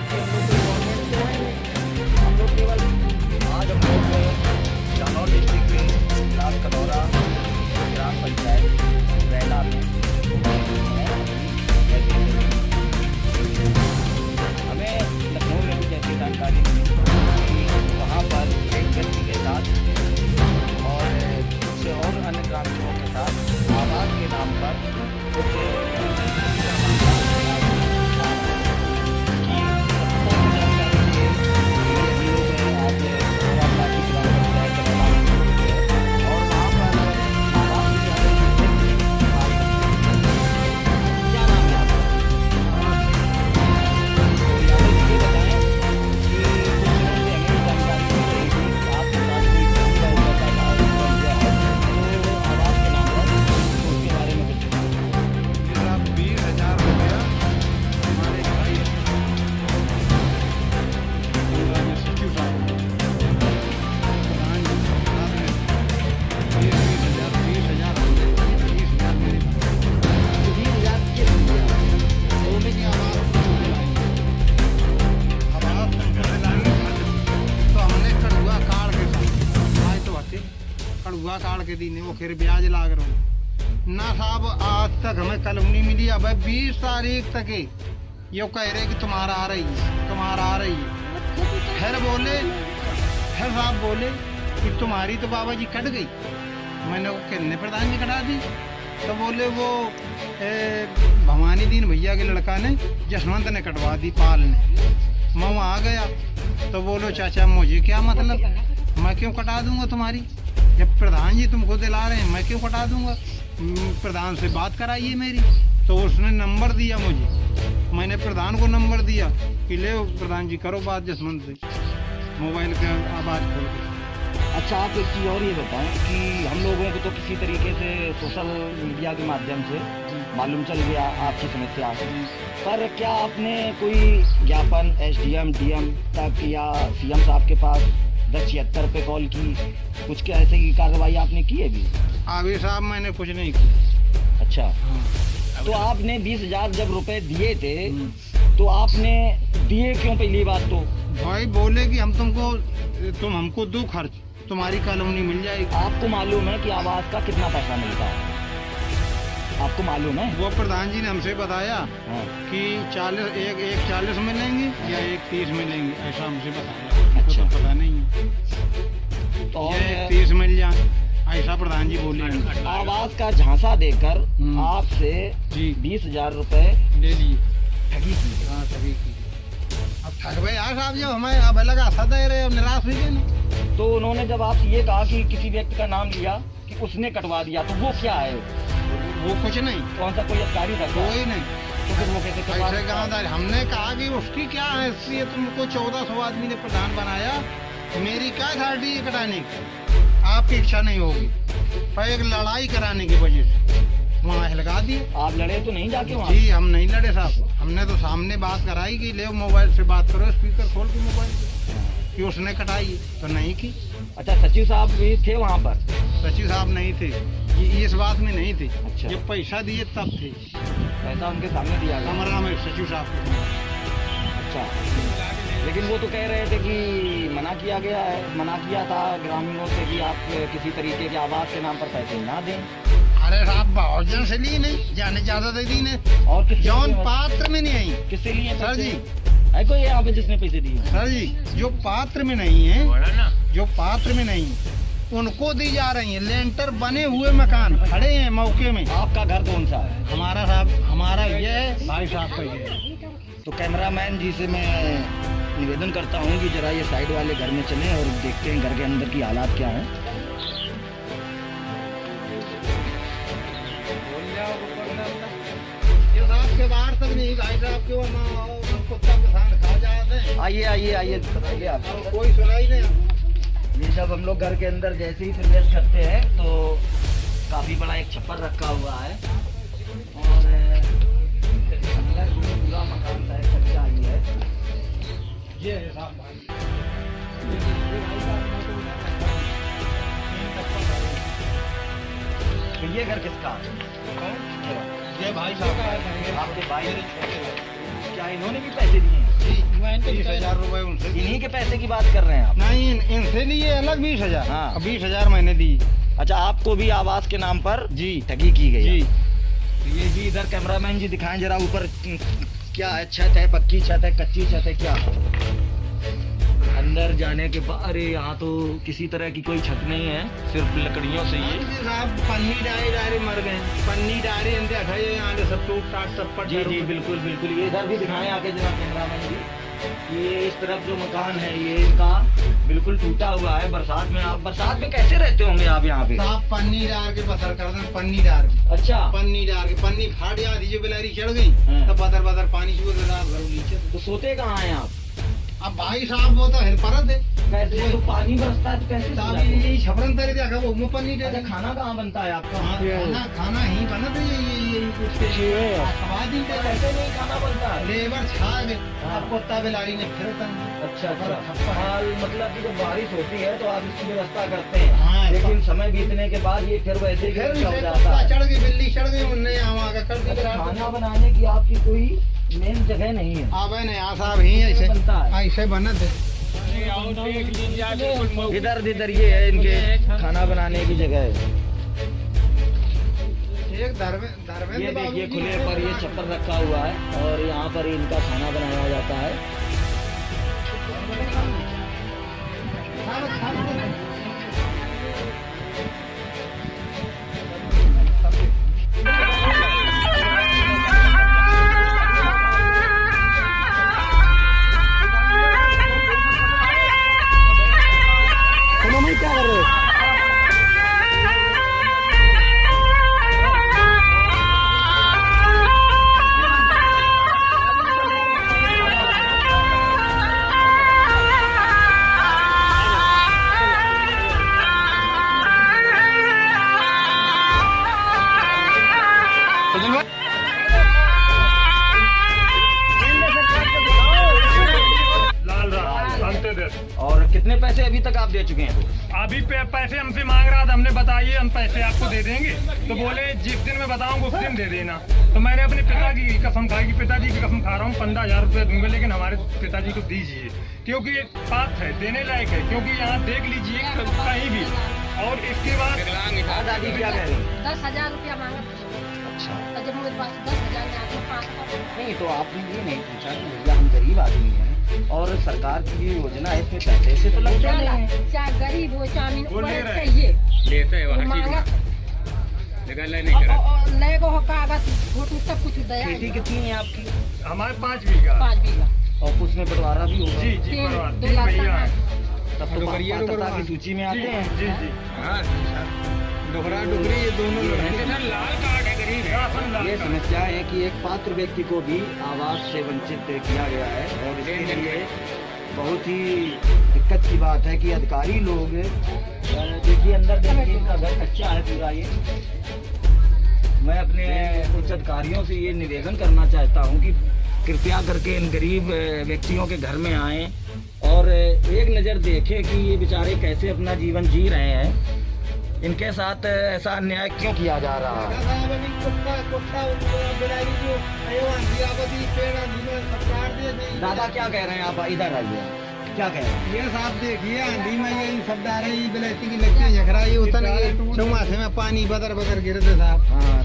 बाकी हम लोग कोई गवर्नमेंट तो है नहीं, हम लोग केवल आज हम लोग जालौर डिस्ट्रिक्ट में लाल कटौरा ग्राम पंचायत रैला में हमें लखनऊ में कुछ ऐसी जानकारी मिली कि वहाँ पर एक व्यक्ति के साथ और कुछ और अन्य ग्रामीणों के साथ आवास के नाम पर कुछ कड़ुआ काट के दीने वो फिर ब्याज लाग रहा ना साहब। आज तक हमें कॉलोनी मिली। अब 20 तारीख तक यो कह रहे कि तुम्हारा आ रही है, तुम्हारा आ रही है। फिर साहब बोले कि तुम्हारी तो बाबा जी कट गई। मैंने वो कितने प्रधान जी कटा दी। तो बोले वो भवानी दीन भैया के लड़का ने जसवंत ने कटवा दी, पाल ने। मैं वहाँ आ गया तो बोलो चाचा मुझे क्या मतलब, मैं क्यों कटा दूंगा तुम्हारी, जब प्रधान जी तुमको दिला रहे हैं मैं क्यों कटा दूंगा। प्रधान से बात कराइए मेरी। तो उसने नंबर दिया मुझे, मैंने प्रधान को नंबर दिया कि ले प्रधान जी करो बात जसवंत से, मोबाइल का आवाज़ खोल के। अच्छा, आप एक चीज़ और ये बताएं कि हम लोगों को तो किसी तरीके से सोशल मीडिया के माध्यम से मालूम चल गया आपकी समस्या से, पर क्या आपने कोई ज्ञापन SDM DM तक या CM साहब के पास 1076 पे कॉल की, कुछ क्या ऐसे की कार्रवाई आपने की है अभी? अभी साहब मैंने कुछ नहीं किया। अच्छा, तो आपने 20,000 जब रुपए दिए थे तो आपने दिए क्यों पहली बात तो? भाई बोले कि हम तुम हमको दो खर्च, तुम्हारी कॉलोनी मिल जाएगी। आपको मालूम है कि आवास का कितना पैसा मिलता है? आपको मालूम है? वो प्रधान जी ने हमसे बताया हाँ। कि 40 में लेंगे या 30 में लेंगे, ऐसा हमसे बताया। अच्छा। तो पता नहीं है तो ये 30 मिल जाए ऐसा प्रधान जी बोले। आवास का झांसा देकर आपसे जी 20,000 रुपए ले लिए, ठगी की। हाँ ठगी की। अब ठग भाई यार साहब, जब हमें अब लगा सदा रहे, अब निराश हुई गए ना। तो उन्होंने जब आपसे ये कहा कि किसी व्यक्ति का नाम लिया कि उसने कटवा दिया, तो वो क्या है? वो कुछ नहीं, कौन सा कोई अधिकारी था? कोई नहीं। तो फिर वो कैसे कटवा ऐसे सकता है? गाँवदार हमने कहा कि उसकी क्या हैसियत है, तुमको 1400 आदमी ने प्रधान बनाया, मेरी क्या अथॉरिटी है कटाने की, आपकी इच्छा नहीं होगी। पर एक लड़ाई कराने की वजह से वहाँ लगा दिए। आप लड़े तो नहीं जाके वहाँ? जी हम नहीं लड़े साहब, हमने तो सामने बात कराई कि ले मोबाइल से बात करो, स्पीकर खोल के मोबाइल से, कि उसने कटाई तो नहीं की। अच्छा, सचिव साहब भी थे वहाँ पर? सचिव साहब नहीं थे, ये इस बात में नहीं थे। अच्छा। जब पैसा दिए तब थे, पैसा उनके सामने दिया गया? कमरा में सचिव साहब को। अच्छा, लेकिन वो तो कह रहे थे कि मना किया गया है, मना किया था ग्रामीणों से कि आप किसी तरीके के आवास के नाम पर पैसे ना दें। अरे साहब बहुत जन से ली नहीं, जाने ज्यादा दे दी ने, और किस जौन पात्र में नहीं आई। किससे लिए सर पैसे? जी, है कोई यहाँ पे जिसने पैसे दिए? सर जी जो पात्र में नहीं है, जो पात्र में नहीं उनको दी जा रही है। लेंटर बने हुए मकान खड़े हैं मौके में। आपका घर कौन सा है? हमारा साहब, हमारा ये है, भाई साहब का ये है। तो कैमरामैन जी से मैं निवेदन करता हूँ कि जरा ये साइड वाले घर में चलें और देखते हैं घर के अंदर की हालात क्या हैं। ये साहब के बाहर तक नहीं, भाई साहब के वो कुत्ता किसान खा जाते हैं। आइए आइए आइए, बताइए आप। कोई सुनाई नहीं। ये जब हम लोग घर के अंदर जैसे ही प्रवेश करते हैं तो काफी बड़ा एक छप्पर रखा हुआ है और अंदर भी पूरा मकान का एक कच्चा ही है। ये है साहब भाई। तो ये घर किसका है? ये भाई साहब का है। आपके भाई? क्या इन्होंने भी पैसे दिए हैं? 20,000 रुपए उनसे। इन्हीं के पैसे की बात कर रहे हैं आप? नहीं, इनसे लिए अलग 20,000। हाँ। 20,000 मैंने दी। अच्छा, आपको भी आवास के नाम पर जी ठगी की गई? जी। ये जी इधर कैमरामैन जी दिखाएं जरा ऊपर क्या है, छत है, पक्की छत है, कच्ची छत है, क्या अंदर जाने के बाद? अरे यहाँ तो किसी तरह की कोई छत नहीं है, सिर्फ लकड़ियों से ये। साहब पन्नी डारे मर गए, पन्नी डारे यहाँ से सब टूट टाट सब। जी जी बिल्कुल बिल्कुल। ये इधर भी दिखाएं आके जरा कैमरामैन जी। ये इस तरफ जो मकान है ये इनका बिल्कुल टूटा हुआ है। बरसात में आप बरसात में कैसे रहते होंगे आप यहाँ पे? साहब पन्नी डाल के बसर कर दें, पन्नी डाल के। अच्छा, पन्नी डाल के, पन्नी फाड़ या दी जो बिलारी चढ़ गई तो बदर बदर पानी चुआ के रात भर नीचे। तो सोते कहाँ हैं आप? अब भाई साहब वो तो है परत है, कैसे तो पानी बरसता है तो कैसे साहब सोते हैं? ये छपरन तेरे देखा वो मुँह पन्नी डाल। अच्छा, खाना कहाँ बनता है आपका? खाना खाना ही बनत है ये उसके स्वाद ही कैसे नहीं खाना बनता है? लेबर छा गए। अब कुत्ता बिलारी ने फिर अच्छा अच्छा। हाल मतलब कि जब बारिश होती है तो आप इसकी व्यवस्था करते हैं। हाँ, लेकिन समय बीतने के बाद ये फिर वैसे ही फिर चल जाता है। चढ़ गई, बिल्ली चढ़ गई, उनने यहाँ कर दी। अच्छा, खाना बनाने की आपकी कोई मेन जगह नहीं है? अब है ना साहब ही ऐसे बनता है, ऐसे बनत है। इधर ये है इनके खाना बनाने की जगह है। एक धर्मेंद्र ये देखिए खुले पर ये छप्पर रखा हुआ है और यहाँ पर इनका खाना बनाया जाता है। क्या कर रहे हो? और कितने पैसे अभी तक आप दे चुके हैं? अभी पैसे हमसे मांग रहा था, हमने बताइए हम पैसे आपको दे देंगे, तो बोले जिस दिन मैं बताऊंगा उस दिन दे देना। तो मैंने अपने पिताजी की कसम खाई कि पिताजी की कसम खा रहा हूँ 15,000 रुपये दूंगा, लेकिन हमारे पिताजी को दीजिए, क्योंकि बात है देने लायक है। क्योंकि यहाँ देख लीजिए कहीं भी। और इसके बाद दादी क्या कह रही हैं? 10,000 रुपया मांगा। अच्छा, तो जब मेरे पास 10,000 में आता 500। नहीं तो आपने ये नहीं पूछा कि भैया हम गरीब आदमी हैं और सरकार की ये योजना है इसमें पैसे से तो लग जाते हैं। चाहे गरीब हो चाहे अमीर, वो ले रहे हैं। चाहिए लेते हैं वो मांगा नहीं और नए को कागज फोटो सब कुछ दया। खेती कितनी है आपकी? हमारे 5 बीघा। 5 बीघा और उसमें बंटवारा भी होगा? जी जी, 2 लाख भैया है। तब तो पात्रता की सूची में आते हैं। जी जी। डोहरा डुगरी ये दोनों लाल कार्ड है, गरीब है। ये समस्या है कि एक पात्र व्यक्ति को भी आवास से वंचित किया गया है और इसके लिए बहुत ही दिक्कत की बात है कि अधिकारी लोग देखिए अंदर देखिए इनका घर कच्चा है पूरा। ये मैं अपने उच्च अधिकारियों से ये निवेदन करना चाहता हूँ कि कृपया करके इन गरीब व्यक्तियों के घर में आएं और एक नज़र देखें कि ये बेचारे कैसे अपना जीवन जी रहे हैं। इनके साथ ऐसा अन्याय क्यों किया जा रहा है? दादा क्या कह रहे हैं आप? इधर आइए, क्या कह रहे हैं? ये साहब देखिए आंधी में ये सब डारे ये बिलाती की लगती झखरा ये उतर गई, चौमासे में पानी बदर बदर गिरते साहब।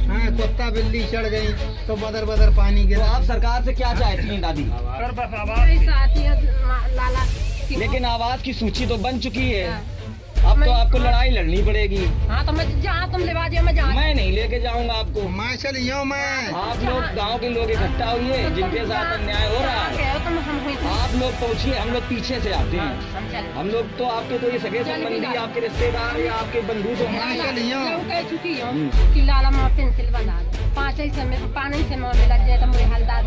हाँ, कुत्ता बिल्ली चढ़ गई तो बदर बदर पानी तो गिरा। आप सरकार से क्या चाहती हैं दादी? कर बस आवाज। पैसा आती है लाला। लेकिन आवास की सूची तो बन चुकी है, अब तो आपको लड़ाई लड़नी पड़ेगी। हाँ तो मैं जहाँ तुम लेवा दिया मैं जहाँ। मैं नहीं लेके जाऊंगा आपको। मैं चलियो मैं। आप लोग गांव के लोग इकट्ठा हुए जिनके साथ अन्याय हो रहा है, आप लोग पहुँचिए, हम लोग पीछे से आते हैं। हम लोग तो आपके तो ये सगे संबंधी, आपके रिश्तेदार या आपके बंधु तो हैं। मैं चलियो। कह चुकी हूँ कि लाला माँ पेंसिल बना दे 5 ही समय 5 ही समय मिला जाए तो मुझे हलदार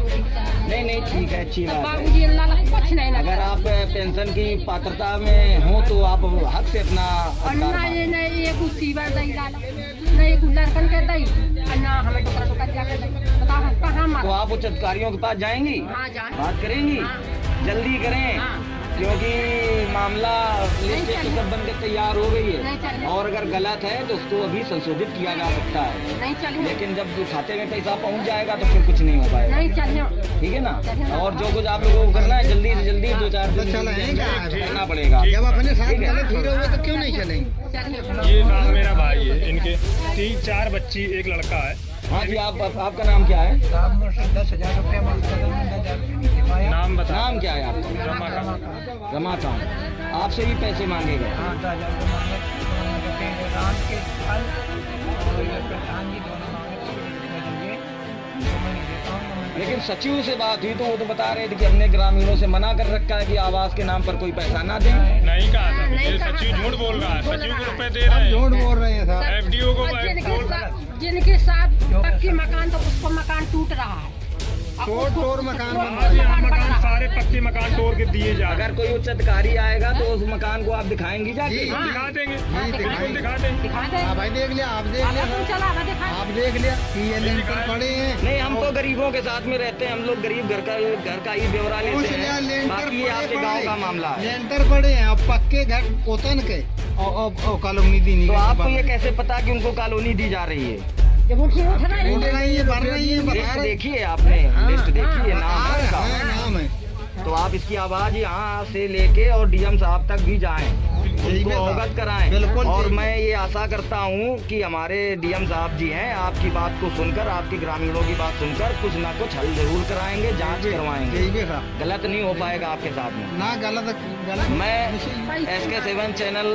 नहीं नहीं ठीक है, अच्छी बात है। बाबूजी लाला कुछ नहीं ना। अगर आप पेंशन की पात्रता में हो तो आप हक से अपना और ना ये नहीं एक सीवर दई लाला ना एक लड़कन के दई और ना हमें टुकड़ा टुकड़ा जाकर दई। बताओ कहाँ तो मार। आप उच्च अधिकारियों के पास जाएंगी, हाँ जाए बात करेंगी, हाँ। जल्दी करें। हाँ। क्योंकि मामला लिस्ट नहीं सब बनकर तैयार हो गई नहीं है चलेगा। और अगर गलत है तो उसको अभी संशोधित किया जा सकता है, नहीं चलिए, लेकिन जब खाते में पैसा पहुंच जाएगा तो फिर कुछ नहीं हो पाएगा। नहीं चलिए। ठीक है ना। और जो कुछ आप लोगों को करना है जल्दी से जल्दी 2-4 दिन चलेंगे करना पड़ेगा। जब अपने साथ ठीक है। गलत हीरो हुए तो क्यों नहीं चलेंगे? चलिए। ये साहब मेरा भाई है, इनके 3-4 बच्ची, एक लड़का है। हाँ जी, आपका नाम क्या है? 10,000 रुपये नाम बता। नाम क्या है आपका? रमाकांत। रमाकांत। आपसे भी पैसे मांगे गए? लेकिन सचिव से बात हुई तो वो तो बता रहे थे कि हमने ग्रामीणों से मना कर रखा है कि आवास के नाम पर कोई पैसा ना दें। नहीं कहा था, नहीं ये कहा सचिव था। झूठ बोल रहा है, बोल सचिव रहा को है। रुपए दे रहे हैं। झूठ बोल रहे हैं साहब। एफडीओ को और जिनके साथ पक्की मकान, तो उसको मकान टूट रहा है। तोड़ मकान बन हाँ जी, हाँ, मकान सारे पक्के मकान तोड़ के दिए जा रहे अगर कोई उच्च अधिकारी आएगा तो उस मकान को आप दिखाएंगी जाके? जी। हैं। दिखा देंगे, हाँ, बिल्कुल दिखा देंगे। दिखा दे। हाँ भाई देख लिया, आप देख आप लिया तुम चला आवा दिखा। आप देख लिया कि ये लेंटर पड़े हैं। नहीं, हम तो गरीबों के साथ में रहते हैं, हम लोग गरीब घर का ही ब्यौरा पूछ लेते लिया, हैं। लेंटर बाकी ये आपके गांव का मामला है। लेंटर पड़े हैं और पक्के घर पोतन के और कॉलोनी दी नहीं तो गई। आपको ये कैसे पता कि उनको कॉलोनी दी जा रही है? जब उनकी उठ रही उठ रही है, भर रही है, बता लिस्ट रहे देखिए आपने? लिस्ट देखिए, नाम है हाँ, उनका। नाम है। तो आप इसकी आवाज यहाँ से लेके और डीएम साहब तक भी जाएं, यही उनको बात है। अवगत कराएं। बिल्कुल और जी। मैं ये आशा करता हूँ कि हमारे डीएम साहब जी हैं, आपकी बात को सुनकर, आपके ग्रामीणों की बात सुनकर कुछ ना कुछ हल जरूर कराएंगे, जांच करवाएंगे। यही भी साहब। गलत नहीं हो पाएगा आपके साथ में। ना गलत मैं SK7 चैनल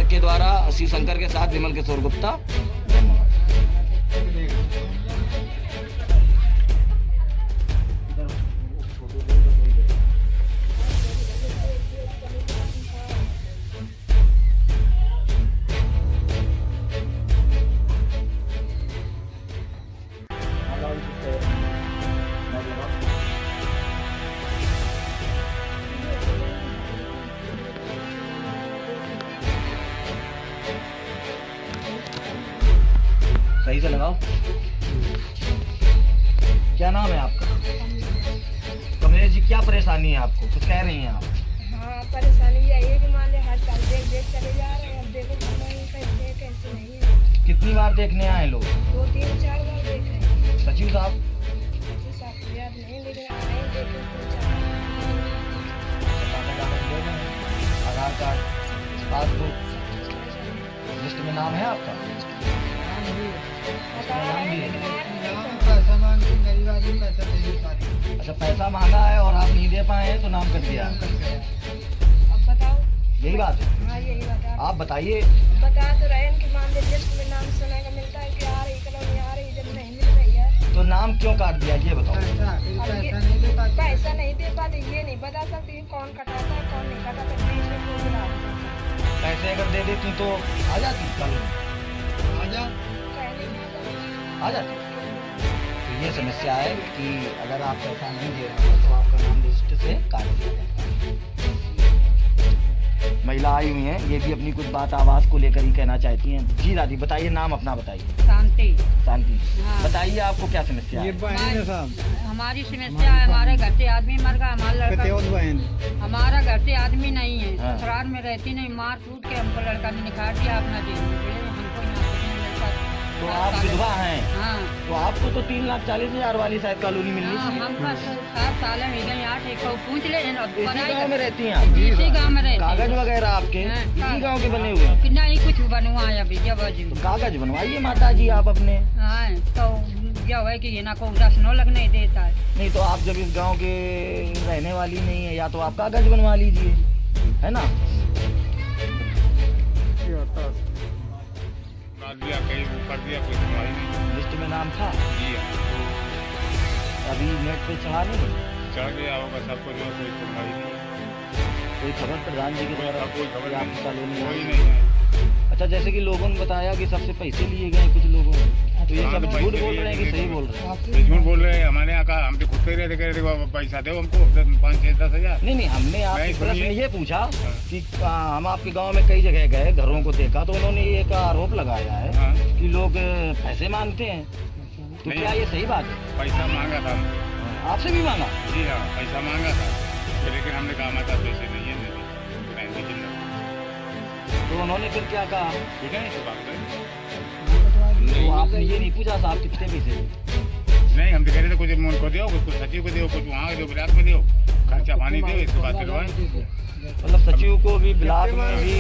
के द्वारा श्री शंकर के साथ विमल किशोर गुप्ता। सही से लगाओ। क्या नाम है आपका? कमलेश जी, क्या परेशानी है आपको? कुछ कह रही हैं आप? हाँ, परेशानी यही है कि मान ले हर साल देख देख चले जा रहे हैं। अब देखो हमारे पैसे कैसे नहीं है। कितनी बार देखने आए लोग? 2-3-4 बार देख रहे हैं। सचिव साहब? पच्चीस साल याद नहीं, लेकिन आ रहे हैं देखे 3-4 आधार कार्ड, पासबुक, लिस्ट में नाम है आपका? बता रहे हैं, लेकिन आप नहीं करते। पैसा मांग के गरीब आदमी पैसा दे नहीं पाते। अच्छा, पैसा मांगा है और आप नहीं दे पाए हैं तो नाम कर दिया। अब बताओ। यही बात है? हाँ, यही बता। आप बताइए। बता तो रहे हैं कि मान ले लिस्ट में नाम सुनाएगा, मिलता है कि आ रही कॉलोनी आ रही, जब नहीं मिल रही है तो नाम क्यों काट दिया ये बताओ। पैसा नहीं दे पाते। पैसा नहीं दे पाते, ये नहीं बता सकती कौन कटाता है कौन नहीं कटाता, बीच में कोई मिला देता है। पैसे अगर दे देती तो आ जाती कल, आजा कह नहीं आता। आ जाती। तो ये समस्या है कि अगर आप पैसा नहीं दे रहे हैं तो आपका नाम लिस्ट से काट दिया जाता है। महिला आई हुई हैं, ये भी अपनी कुछ बात आवाज को लेकर ही कहना चाहती हैं। जी दादी, बताइए, नाम अपना बताइए। शांति। शांति। हाँ। बताइए आपको क्या समस्या ये है? बहन है साहब। हमारी समस्या है, हमारे घर से आदमी मर गया, हमारा कतेवत लड़का, बहन। हमारा घर से आदमी नहीं है, हाँ। ससुराल में रहती नहीं, मार कूट के हमको लड़का ने निकाल दिया अपना जेल में, बोले हमको यहाँ कुछ नहीं मिलता। तो आप विधवा हैं, हाँ, तो आपको तो 3,40,000 वाली शायद कॉलोनी मिलनी हाँ, चाहिए। हम पास 7 साल में हो गए, 8 एक पूछ ले इसी गांव में रहती हैं आप? इसी गाँव में रहते कागज हैं। वगैरह आपके हाँ, इसी गांव के बने हुए हैं? कि नहीं कुछ बनवाया भैया बाजू। तो कागज बनवाइए माता जी आप अपने। हाँ, तो क्या है कि ये ना को रसनो लगने देता है। नहीं तो आप जब इस गांव के रहने वाली नहीं है, या तो आप कागज बनवा लीजिए, है ना? कर दिया, कहीं वो कर दिया, कोई सुनवाई नहीं। लिस्ट में नाम था, जी हाँ, अभी नेट पे चढ़ा नहीं, चढ़ गया होगा सबको, जो कोई सुनवाई नहीं है। कोई खबर प्रधान जी के द्वारा कोई खबर कि आपकी नहीं, कॉलोनी कोई आई? नहीं है। अच्छा, जैसे कि लोगों ने बताया कि सबसे पैसे लिए गए कुछ लोगों ने, तो ये हाँ, सब तो झूठ पैसे बोल लिए रहे हैं कि गए सही थे। बोल रहे हैं? ये झूठ बोल रहे हैं, हमारे यहाँ का हम तो खुद से रहते, कह रहे थे पैसा दो हमको 5-6-10 हजार। नहीं नहीं, हमने आपसे नहीं, प्रश्न सुनिए। ये पूछा कि हम आपके गांव में कई जगह गए, घरों को देखा, तो उन्होंने एक आरोप लगाया है हाँ, कि लोग पैसे मांगते हैं, तो नहीं। क्या ये सही बात है? पैसा मांगा था हमको। आपसे भी मांगा? जी हाँ, पैसा मांगा था। लेकिन हमने कहा हमारे पास पैसे नहीं है, नहीं रहेंगे जिंदा। तो उन्होंने फिर क्या कहा? ठीक है, तो बात करें। तो आपने ये नहीं पूछा साहब कितने पैसे हैं? नहीं, हम तो कह रहे थे कुछ अमौंट को दो, कुछ सचिव को दो, कुछ वहाँ दो, ब्लॉक में दो, खर्चा पानी दो, इसके बाद दिलवाए। मतलब सचिव को भी, ब्लॉक में भी,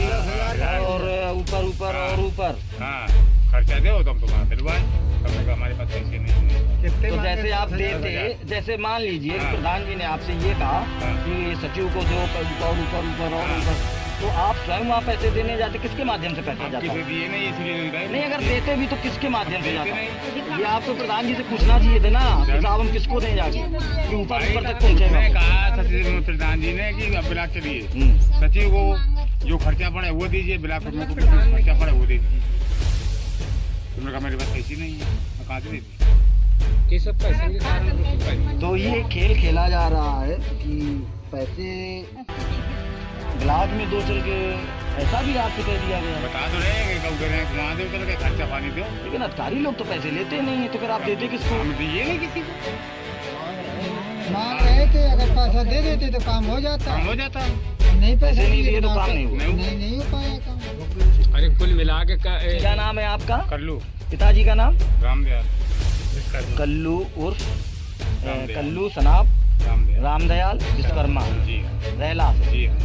और ऊपर ऊपर और ऊपर। हाँ, खर्चा दो तो हम तो वहाँ दिलवाए। हमने कहा हमारे पास पैसे नहीं है। तो जैसे आप देते, जैसे मान लीजिए हाँ। प्रधान जी ने आपसे ये कहा हाँ। कि सचिव को दो, ऊपर ऊपर ऊपर और ऊपर, तो आप स्वयं वहाँ पैसे देने जाते, किसके माध्यम से पैसा जाता किसी है? दिए नहीं, इसलिए नहीं गए। नहीं, अगर देते भी तो किसके माध्यम से देते जाता? नहीं। ये आपको प्रधान जी से पूछना चाहिए था ना कि साहब हम किसको दें जाके, कि ऊपर ऊपर तक मैंने पहुँचेगा। कहा सचिव प्रधान जी ने कि अब ब्लॉक चलिए, सचिव को जो खर्चा पड़े वो दीजिए, ब्लॉक में तो खर्चा पड़े वो दे दीजिए। तुमने कहा मेरे पास पैसे नहीं है, मैं कहाँ से दे दी? ये सब पैसे के कारण तो ये खेल खेला जा रहा है कि पैसे ब्लॉक में दो चल के, ऐसा भी आपसे कह दिया गया। बता तो रहे हैं कब करें, वहाँ दो चल के खर्चा पानी दो। लेकिन अधिकारी लोग तो पैसे लेते नहीं है, तो फिर आप देते किसको? हम दिए नहीं किसी को, मांग रहे थे, अगर पैसा दे देते तो काम हो जाता। काम हो जाता। नहीं पैसे नहीं दिए तो काम नहीं हुआ। नहीं हो पाया काम। अरे कुल मिला के क्या नाम है आपका? कल्लू पिताजी का नाम? रामदयाल। कल्लू उर्फ रामदयाल। कल्लू सनाब रामदयाल। रामदयाल विश्वकर्मा, जी हाँ, रहला से। जी हाँ।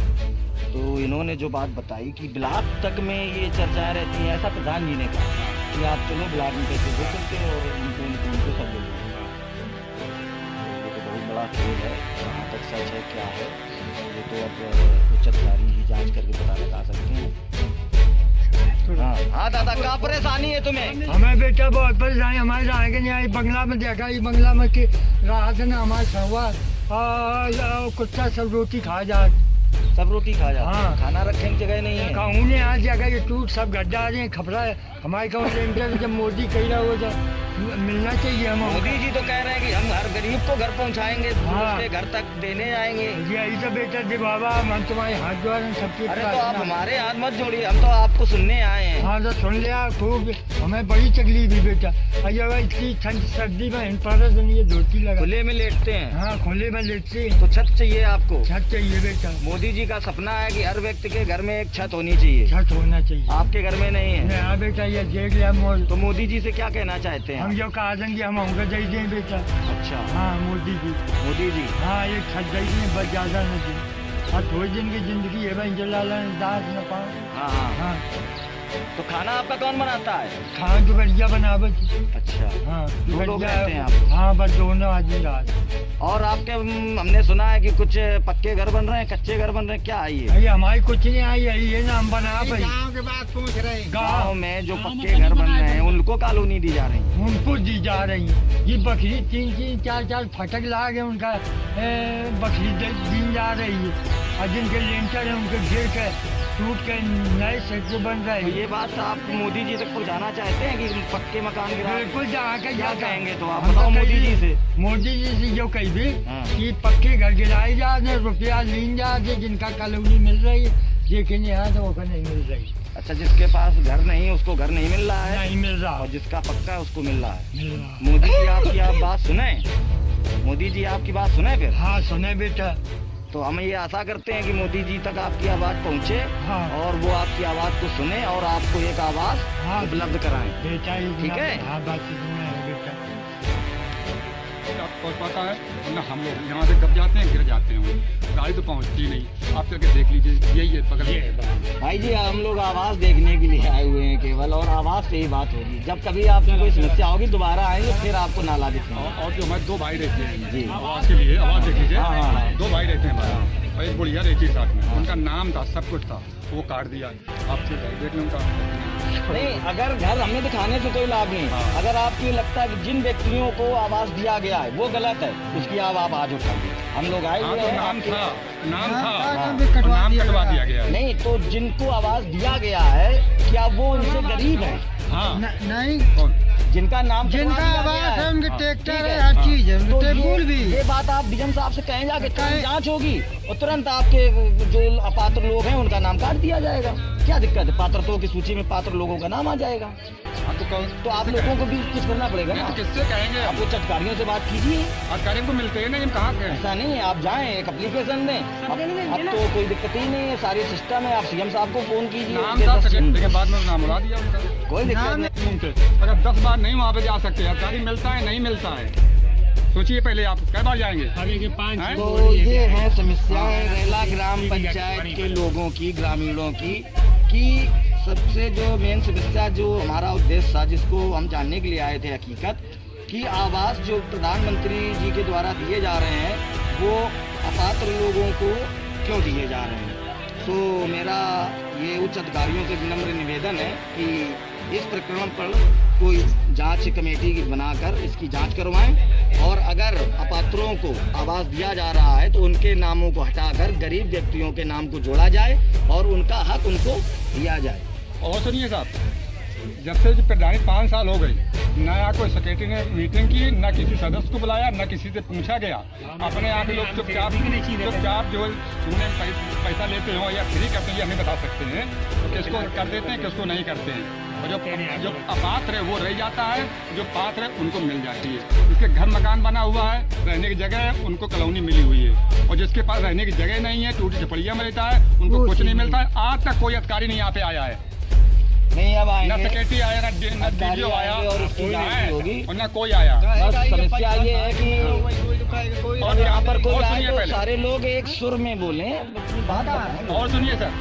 तो इन्होंने जो बात बताई कि ब्लॉक तक में ये चर्चाएं रहती हैं, ऐसा प्रधान जी ने कहा कि आप चलो ब्लॉक में पैसे दे सकते हैं और उनको सब दे दो। ये तो बहुत बड़ा खेल है, कहाँ तक सच है क्या है ये तो अब उच्च अधिकारी ही जांच करके पता लगा सकते हैं। हाँ दादा, क्या परेशानी है तुम्हें? हमें बेटा बहुत परेशानी, हमारे जाने के नहीं आई। बंगला में देखा, ये बंगला में कि रात ने हमारे सवा कुत्ता सब रोटी खा जा, सब रोटी खा जाते हैं, हाँ। खाना रखने की जगह नहीं है। कहूँ ने आज जगह ये टूट सब गड्ढा आ रहे हैं, खपरा है हमारे कहूँ सेंटर जब मोदी कह रहा हो तो मिलना चाहिए हम। मोदी जी तो कह रहे हैं कि हम हर गरीब को घर पहुंचाएंगे, हाँ। उसके घर तक देने आएंगे। यही तो बेटा दे बाबा, हम तुम्हारे हाथ जोड़ रहे हैं सबकी। अरे तो आप हमारे हाथ मत जोड़िए, हम तो आपको सुनने आए हैं। हाँ तो सुन लिया खूब, हमें बड़ी तकलीफ हुई बेटा। अगर इतनी ठंड सर्दी में इन पर ये धोती लगा, खुले में लेटते हैं हाँ खुले में लेटते हैं। तो छत चाहिए आपको। छत चाहिए बेटा, मोदी जी का सपना है कि हर व्यक्ति के घर में एक छत होनी चाहिए, छत होना चाहिए। आपके घर में नहीं है। हाँ बेटा ये देख लिया मोल, तो मोदी जी से क्या कहना चाहते हैं हम आप? जो कहा देंगे हम होंगे दे दें बेटा। अच्छा, हाँ मोदी जी, मोदी जी हाँ ये छत दे दें बस, ज्यादा नहीं दी। और थोड़ी दिन की जिंदगी है भाई, जलाल दास न पाओ। हाँ हाँ। हाँ तो खाना आपका कौन बनाता है? खान तो बढ़िया बनावत। अच्छा, हाँ दो लोग बढ़िया रहते हैं है। आप? हाँ बस दोनों आदमी रात। और आपके हमने सुना है कि कुछ पक्के घर बन रहे हैं, कच्चे घर बन रहे हैं, क्या है ये? अरे हमारी कुछ नहीं आई है, ये ना हम बना भाई। गाँव के बात पूछ रहे हैं। गाँव में जो पक्के घर बन रहे हैं उनको कॉलोनी दी जा रही है। उनको दी जा रही है। ये बकरी 3-3 4-4 फटक ला के उनका बकरी दी जा रही है। और जिनके लेंटर है उनके गिर के टूट के नए सेट बन रहे तो हैं। ये बात आप मोदी जी तक पहुंचाना चाहते हैं कि पक्के मकान गिरा? बिल्कुल जाके क्या कहेंगे तो आप हम बताओ तो मोदी जी से। मोदी जी से जो कही भी हाँ। कि पक्के घर गिराए जा रहे, रुपया लीन जा रहे, जिनका कॉलोनी मिल रही है, लेकिन यहाँ तो वो नहीं मिल रही। अच्छा, जिसके पास घर नहीं है उसको घर नहीं मिल रहा है, नहीं मिल रहा, और जिसका पक्का है उसको मिल रहा है। मिल रहा। मोदी जी आपकी आप बात सुने? मोदी जी आपकी बात सुने फिर? हाँ सुने बेटा। तो हम ये आशा करते हैं कि मोदी जी तक आपकी आवाज़ पहुंचे, हाँ। और वो आपकी आवाज़ को सुने और आपको एक आवाज़ हाँ। उपलब्ध कराएं। बेटा ये ठीक है? हाँ बात सुने है बेटा। आपको पता है ना, हम लोग यहाँ से कब जाते हैं गिर जाते हैं, गाड़ी तो पहुँचती नहीं। आप चल के देख लीजिए, यही है पकड़। भाई जी, हम लोग आवाज़ देखने के लिए आए हुए हैं केवल, और आवाज़ से ही बात होगी। जब कभी आपको कोई समस्या होगी दोबारा आएंगे, फिर आपको नाला दिखेंगे। और जो हमारे 2 भाई रहते हैं जी। आवाज़ के लिए, आवाज़ देख लीजिए। हाँ, हाँ, हाँ। 2 भाई रहते हैं हमारे, और एक बुढ़िया रहती है साथ में। उनका नाम था, सब कुछ था, वो काट दिया। आपसे देख लें उनका। नहीं, अगर घर हमें दिखाने से कोई लाभ नहीं। हाँ। अगर आपको ये लगता है कि जिन व्यक्तियों को आवाज़ दिया गया है वो गलत है, उसकी आप आज उठाइए। हम लोग आए हाँ हुए तो हैं नाम आपके- था, नाम हाँ, था, नाम और भी कटवा नाम दिया कटवा गया। दिया गया है। नहीं, तो जिनको आवाज़ दिया गया है क्या वो उनसे गरीब है? हाँ नहीं, कौन? जिनका नाम जिनका कटवा दिया आवाज गया है है। उनके हाँ। ट्रैक्टर ठीक है, है। हर हाँ। चीज है, तो टेबुल भी। ये बात आप डीएम साहब से कहें जाके, तुरंत कहें। जांच होगी और तुरंत आपके जो अपात्र लोग हैं उनका नाम काट दिया जाएगा। क्या दिक्कत है? पात्रताओं की सूची में पात्र लोगों का नाम आ जाएगा। हाँ, तो कौन? तो आप लोगों को भी कुछ करना पड़ेगा नहीं ना। तो किससे कहेंगे? आप उच्च अधिकारियों से बात कीजिए। अधिकारियों को मिलते हैं नहीं, हम कहाँ के हैं? ऐसा नहीं नहीं, आप जाएं एक एप्लीकेशन दें। अब तो कोई दिक्कत ही नहीं है, सारी सिस्टम है। आप सीएम साहब को फोन कीजिए, नाम था सेक्रेटरी के बाद में नाम उड़ा दिया उनका। कोई दिक्कत नहीं। उनके अगर 10 बार नहीं वहाँ पे जा सकते, अधिकारी मिलता है नहीं मिलता है, सोचिए पहले आप कै बार जाएंगे। हैं? तो ये है समस्याएं रेला ग्राम पंचायत के लोगों की, ग्रामीणों की सबसे जो मेन समस्या, जो हमारा उद्देश्य था, जिसको हम जानने के लिए आए थे, हकीकत कि आवास जो प्रधानमंत्री जी के द्वारा दिए जा रहे हैं वो अपात्र लोगों को क्यों दिए जा रहे हैं। तो मेरा ये उच्च अधिकारियों से विनम्र निवेदन है कि इस प्रकरण पर कोई जांच कमेटी बनाकर इसकी जांच करवाएं, और अगर अपात्रों को आवास दिया जा रहा है तो उनके नामों को हटाकर गरीब व्यक्तियों के नाम को जोड़ा जाए और उनका हक उनको दिया जाए। और सुनिए साहब, जब से जो प्रधानी 5 साल हो गई, न कोई सेक्रेटरी ने मीटिंग की, न किसी सदस्य को बुलाया, न किसी से पूछा गया। अपने आप लोग चुपचाप जो सुनने में पैसा लेते हो या फ्री करते हैं, हमें बता सकते हैं तो किसको कर देते हैं, किसको नहीं करते हैं। और जो अपात्र है वो रह जाता है, जो पात्र है उनको मिल जाती है। जिसके घर मकान बना हुआ है, रहने की जगह है, उनको कॉलोनी मिली हुई है, और जिसके पास रहने की जगह नहीं है, टूटी झपड़िया में रहता है, उनको कुछ नहीं मिलता है। आज तक कोई अधिकारी नहीं यहाँ पे आया है, नहीं अब ना सेक्रेटरी आया, ना डीजीओ आया, और उसकी जांच होगी और ना कोई आया। बस समस्या ये है कि और यहाँ पर कोई आए तो सारे लोग एक सुर में बोले बात। और सुनिए सर,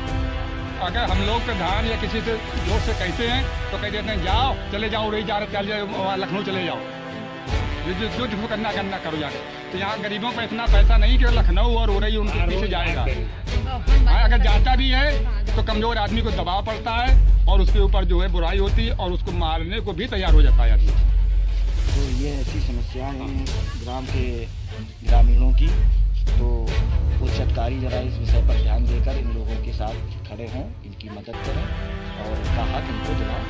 अगर हम लोग प्रधान या किसी से लोग से कहते हैं तो कह देते हैं जाओ, चले जाओ, रही जा रहे, चल जाओ, लखनऊ चले जाओ, जो करना करो जाके। तो यहाँ गरीबों को इतना पैसा नहीं कि लखनऊ और उरई उनके पीछे जाएगा। अगर जाता भी है तो कमजोर आदमी को दबाव पड़ता है और उसके ऊपर जो है बुराई होती है और उसको मारने को भी तैयार हो जाता है आदमी। तो ये ऐसी समस्या है ग्राम के ग्रामीणों की। तो उच्च अधिकारी जरा इस विषय पर ध्यान देकर इन लोगों के साथ खड़े हों, इनकी मदद करें और इनका हक इनको दिलाएं।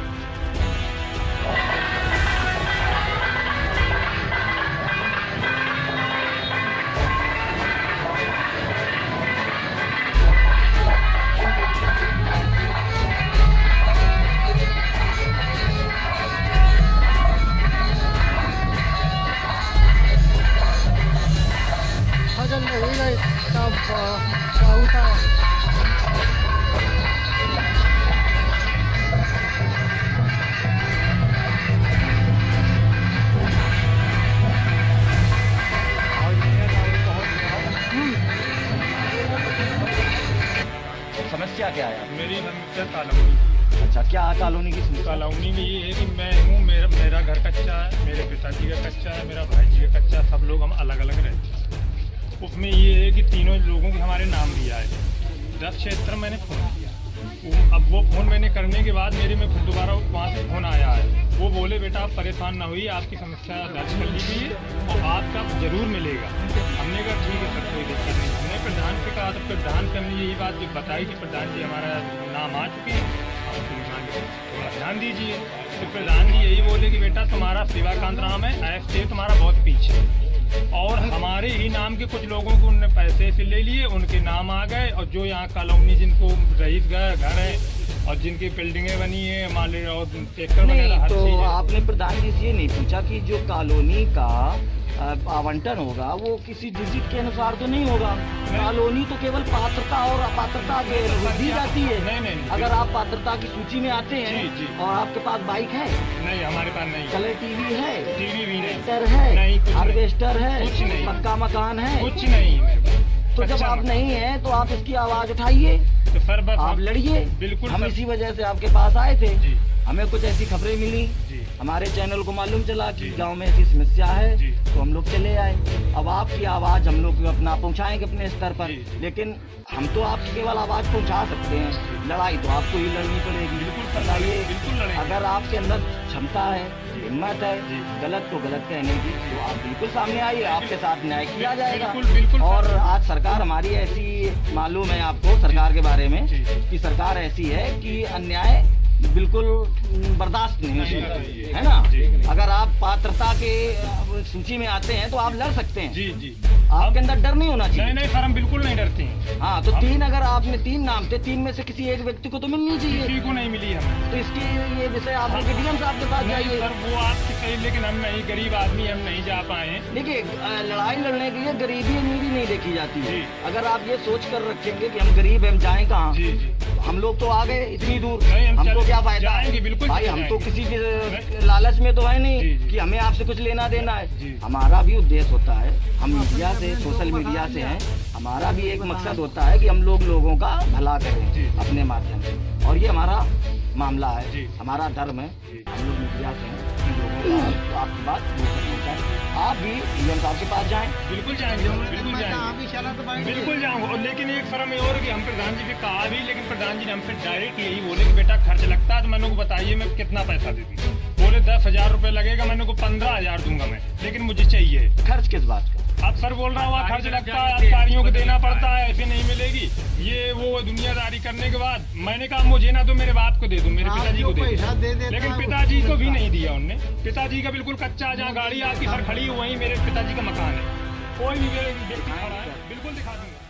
समस्या क्या है? मेरी समस्या कॉलोनी की। अच्छा, क्या कॉलोनी की समस्या? कॉलोनी में ये है कि मैं हूँ, मेरा घर कच्चा है, मेरे पिताजी का कच्चा है, मेरा भाई जी का कच्चा है, सब लोग हम अलग अलग रहते हैं। उसमें ये है कि तीनों लोगों के हमारे नाम दिया है। 10 क्षेत्र मैंने फ़ोन किया, अब वो फ़ोन मैंने करने के बाद मेरे में फिर दोबारा वहाँ से फ़ोन आया है। वो बोले बेटा आप परेशान ना होइए, आपकी समस्या दर्ज कर लीजिए और आपका ज़रूर मिलेगा। हमने कहा ठीक है सर, कोई दिक्कत नहीं। हमने प्रधान से कहा तो प्रधान से हमने यही बात जो बताई कि प्रधान जी हमारा नाम आ चुकी है, आप थोड़ा ध्यान दीजिए। तो प्रधान जी यही बोले कि बेटा तुम्हारा शिवाकांत राम है, ऐसे तुम्हारा बहुत पीछे है, और हमारे ही नाम के कुछ लोगों को उन्होंने पैसे से ले लिए, उनके नाम आ गए, और जो यहाँ कॉलोनी जिनको रईस घर है और जिनकी बिल्डिंगें बनी है मान लीजिए और ट्रैक्टर वगैरह हर तो चीज़ है। आपने प्रधान जी से ये नहीं पूछा कि जो कॉलोनी का आवंटन होगा वो किसी डिजिट के अनुसार तो नहीं होगा? कॉलोनी तो केवल पात्रता और अपात्रता के दी जाती है। नहीं। अगर आप पात्रता की सूची में आते हैं जी। और आपके पास बाइक है, नहीं हमारे पास नहीं, कलर टीवी है, टीवी भी नहीं, ट्रैक्टर है, नहीं, कुछ हार्वेस्टर है, कुछ नहीं, पक्का मकान है, कुछ नहीं। तो जब आप नहीं है तो आप इसकी आवाज उठाइए, तो सर बस आप लड़िए। बिल्कुल हम सर। इसी वजह से आपके पास आए थे। जी। हमें कुछ ऐसी खबरें मिली, जी। हमारे चैनल को मालूम चला कि जी। गांव में ऐसी समस्या है, जी। तो हम लोग चले आए। अब आपकी आवाज़ हम लोग अपना पहुंचाएंगे अपने स्तर पर, जी। लेकिन हम तो आपकी केवल आवाज़ पहुंचा सकते हैं, लड़ाई तो आपको ही लड़नी पड़ेगी। बिल्कुल बताइए, बिल्कुल लड़ेंगे। अगर आपके अंदर क्षमता है, हिम्मत है, जी। गलत तो गलत कहने की, तो आप बिल्कुल सामने आइए, आपके साथ न्याय किया जाएगा। बिल्कुल और आज सरकार हमारी ऐसी, मालूम है आपको सरकार के बारे में जी। कि सरकार ऐसी है कि अन्याय बिल्कुल बर्दाश्त नहीं है ना। अगर आप पात्रता के सूची में आते हैं तो आप लड़ सकते हैं। जी जी, आपके अंदर डर नहीं होना नहीं चाहिए। नहीं सर, हम बिल्कुल नहीं डरते हैं। हाँ, तो तीन, अगर आपने 3 नाम थे, 3 में से किसी एक व्यक्ति को तो मिलनी चाहिए। किसी को नहीं मिली हमें। तो इसके ये विषय आप डीएम साहब के पास नहीं जाइए। सर, वो आपकी सही, लेकिन हम नहीं, गरीब आदमी, हम नहीं जा पाए हैं। देखिए, लड़ाई लड़ने के लिए गरीबी अमीरी नहीं देखी जाती है। जी। अगर आप ये सोच कर रखेंगे कि हम गरीब हैं, हम जाएं कहाँ, जी जी, हम लोग तो आ गए इतनी दूर, नहीं, हम हमको चले- क्या फायदा है? जाएंगे, बिल्कुल भाई, चले हम तो जाएंगे। किसी के लालच में तो है नहीं जी, जी। कि हमें आपसे कुछ लेना देना है। जी। हमारा भी उद्देश्य होता है, हम मीडिया से, सोशल मीडिया से हैं, हमारा भी एक मकसद होता है कि हम लोगों का भला करें जी। अपने माध्यम से, और ये हमारा मामला है, जी। हमारा धर्म है। जी। हम लोग मीडिया से हैं कि लोगों का तो आपकी बात पहुंचाएं। आप भी डीएम साहब के पास जाएं। बिल्कुल जाएंगे, बिल्कुल मैं जाएंगे, कहाँ भी चला तो भाई बिल्कुल जाऊंगा। और लेकिन एक शर्म ये और कि हम प्रधान जी भी कहा भी, लेकिन प्रधान जी ने हमसे डायरेक्ट यही बोले कि बेटा खर्च लगता है तो मैंने को बताइए मैं कितना पैसा दे दूँ। बोले 10,000 रुपये लगेगा, मैंने को 15,000 दूंगा मैं, लेकिन मुझे चाहिए। खर्च किस बात का? अब सर बोल रहा हुआ खर्च लगता है, अधिकारियों को देना पड़ता है, ऐसे नहीं मिलेगी, ये वो दुनियादारी करने के बाद मैंने कहा मुझे ना, तो मेरे बाप को दे दूं, मेरे पिताजी को दे पैसा दे दूं। देता लेकिन है, पिताजी उसको को भी मिलता नहीं दिया उनने। पिताजी का बिल्कुल कच्चा, जहाँ गाड़ी आपकी सर खड़ी है वहीं मेरे पिताजी का मकान है। कोई भी व्यक्ति खड़ा है, बिल्कुल दिखा दूंगा।